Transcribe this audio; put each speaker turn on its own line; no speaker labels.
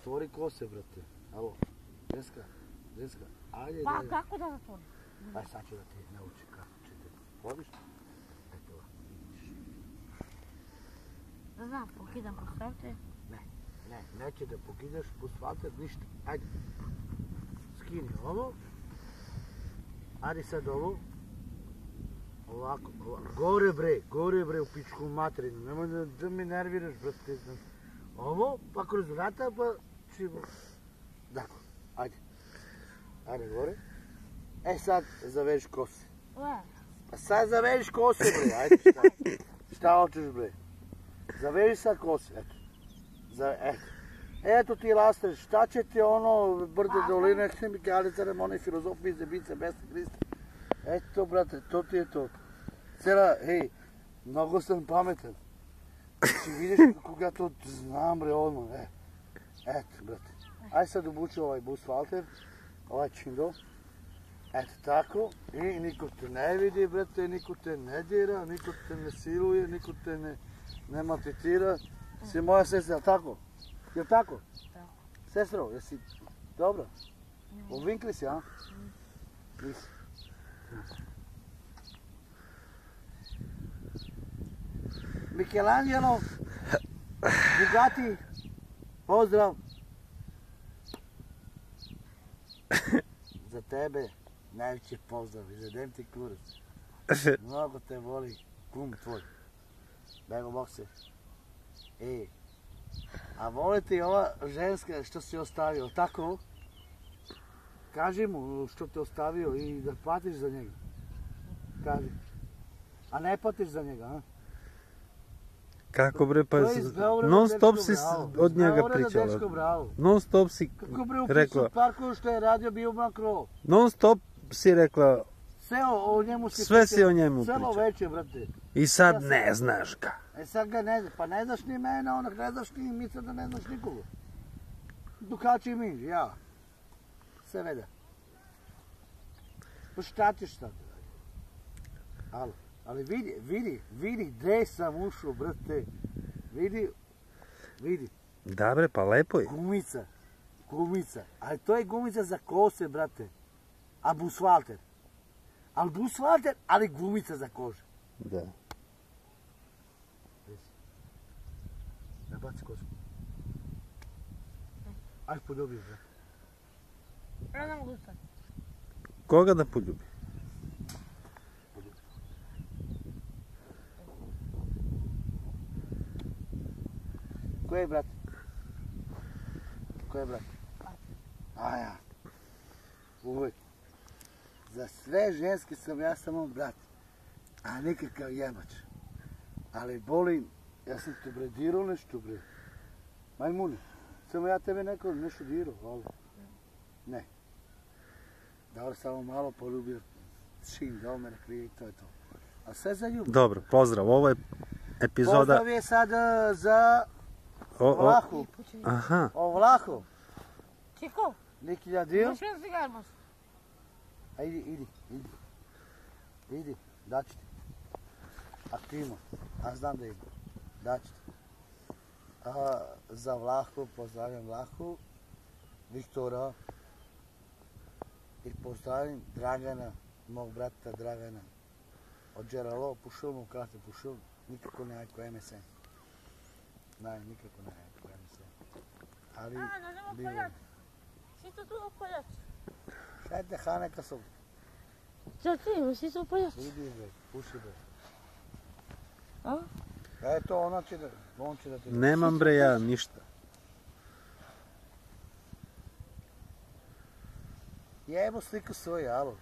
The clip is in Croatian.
zatvori kose, brate. Alo, ženska, ajde.
Pa kako da zatvorim?
Aj sad ću da ti naučim kako ćete. Vodiš? Eto, vidiš.
Da znam, pokidam asfalte.
Neće da pokidaš asfalte, ništa. Ajde. Skini ovo. Ajde sad ovo. Ovako. Gore bre u pičku materinu. Nemoj da me nerviraš, brate. Ovo, pa kroz vrata, pa čivo. Dakle, ajde. Ajde gore. E sad zavežiš kose. Pa sad zavežiš kose, bre. Ajde, šta hoćeš, bre? Zaveži sad kose, eto. Eto ti laster, šta će ti ono brde doline, hemikale, ceremonije, filozofije, zebice, besa, Hrista. Eto, brate, to ti je to. Cela, hej, mnogo sam pametan. Znači, vidiš kako ja to znam, bre, odmah, eto, brate. Aj sad obuči ovaj busfalter, ovaj čindo. Eto tako, i niko te ne vidi, brate, niko te ne dira, niko te ne siluje, niko te ne maltretira. Si moja sestra, jel tako? Jel tako?
Tako.
Sestro, jesi dobro? Uvinkli si, a? Nisi. Michelangelo, Bugatti, pozdrav. Za tebe najveći pozdrav, izvedem ti kurac. Mnogo te voli kum tvoj. Bego bokse. A voli ti ova ženska što si ostavio, tako? Kaži mu što te ostavio i da platiš za njega. Kaži. A ne platiš za njega, a?
Kako bre, pa non stop si od njega pričala. Non stop si rekla.
Kako bre u Pisu parku što je radio bio makro?
Non stop si rekla.
Sve
si o njemu pričala.
Celo večer, brate.
I sad ne znaš ga.
Sad ga ne znaš, pa ne znaš ni mene, onak ne znaš ni misle da ne znaš nikoga. Dukači mi, ja. Sve veda. Pa šta ćeš sad? Ali vidi gde sam ušao, brate. Vidi.
Da bre, pa lepo je.
Gumica. Ali to je gumica za kose, brate. A busfalter. Ali busfalter, ali gumica za kožu.
Da.
Ne baci kosu. Aj poljubi, brate.
Ja ne mogu sad.
Koga da poljubi?
Ko je, brate? A ja. Uvijek. Za sve ženske sam ja samo brat. A nikakav jebač. Ali bolim, ja sam te bre dirao nešto, bre. Majmune, samo ja tebe nešto dirao, ali. Ne. Dobro, samo malo poljubio. Čim da mene krije i to je to. A sve za ljubav.
Dobro, pozdrav, ovo je epizoda...
Pozdrav je sad za... Vlahu.
Aha.
O Vlahu.
Čiko?
Neki dio?
Možeš jedan cigar možda?
A idi, daću ti. Aktivno, a znam da ima, daću ti. Za Vlahu, pozdravljam Vlahu, Viktora i pozdravljam Dragana, mog brata Dragana. Od Đeralo, pušil mu krate, pušil, nikako ne ajko MSN. Ne, nikako ne ajko MSN. Ali,
ne poljati. Si to tu poljati.
Šta te Haneka su?
Šta ti, si to poljati?
Idi bre, puši bre.
A?
Eto, on će da ti...
Nemam bre ja ništa.
Jebo sliku svoju, alo.